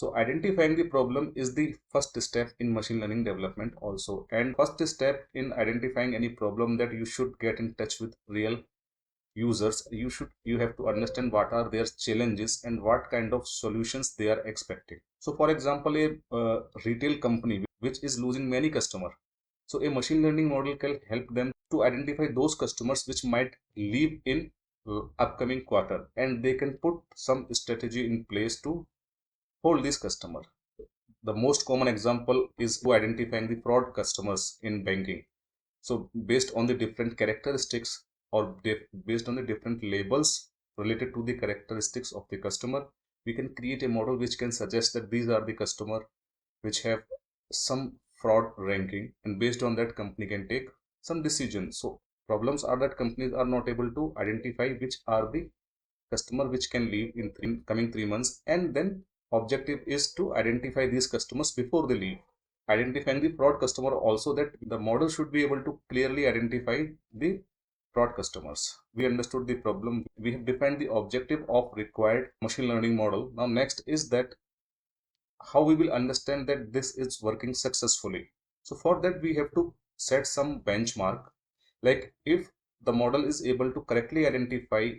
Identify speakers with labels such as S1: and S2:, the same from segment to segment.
S1: So identifying the problem is the first step in machine learning development also. And first step in identifying any problem, that you should get in touch with real users. You have to understand what are their challenges and what kind of solutions they are expecting. So for example, a retail company which is losing many customers, so a machine learning model can help them to identify those customers which might leave in upcoming quarter, and they can put some strategy in place to hold this customer. The most common example is to identifying the fraud customers in banking. So based on the different characteristics, or based on the different labels related to the characteristics of the customer, we can create a model which can suggest that these are the customer which have some fraud ranking, and based on that company can take some decisions. So problems are that companies are not able to identify which are the customer which can leave in coming 3 months, and then objective is to identify these customers before they leave. Identifying the fraud customer also, that the model should be able to clearly identify the fraud customers. We understood the problem, we have defined the objective of required machine learning model. Now next is that how we will understand that this is working successfully. So for that we have to set some benchmark, like if the model is able to correctly identify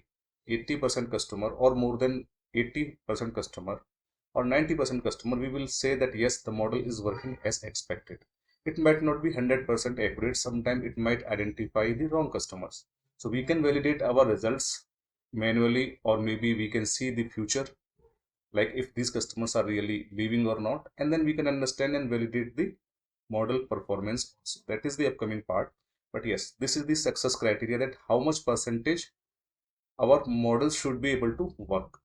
S1: 80% customer, or more than 80% customer, or 90% customer, we will say that yes, the model is working as expected. It might not be 100% accurate, sometimes it might identify the wrong customers. So we can validate our results manually, or maybe we can see the future, like if these customers are really leaving or not, and then we can understand and validate the model performance. So that is the upcoming part. But yes, this is the success criteria, that how much percentage our models should be able to work.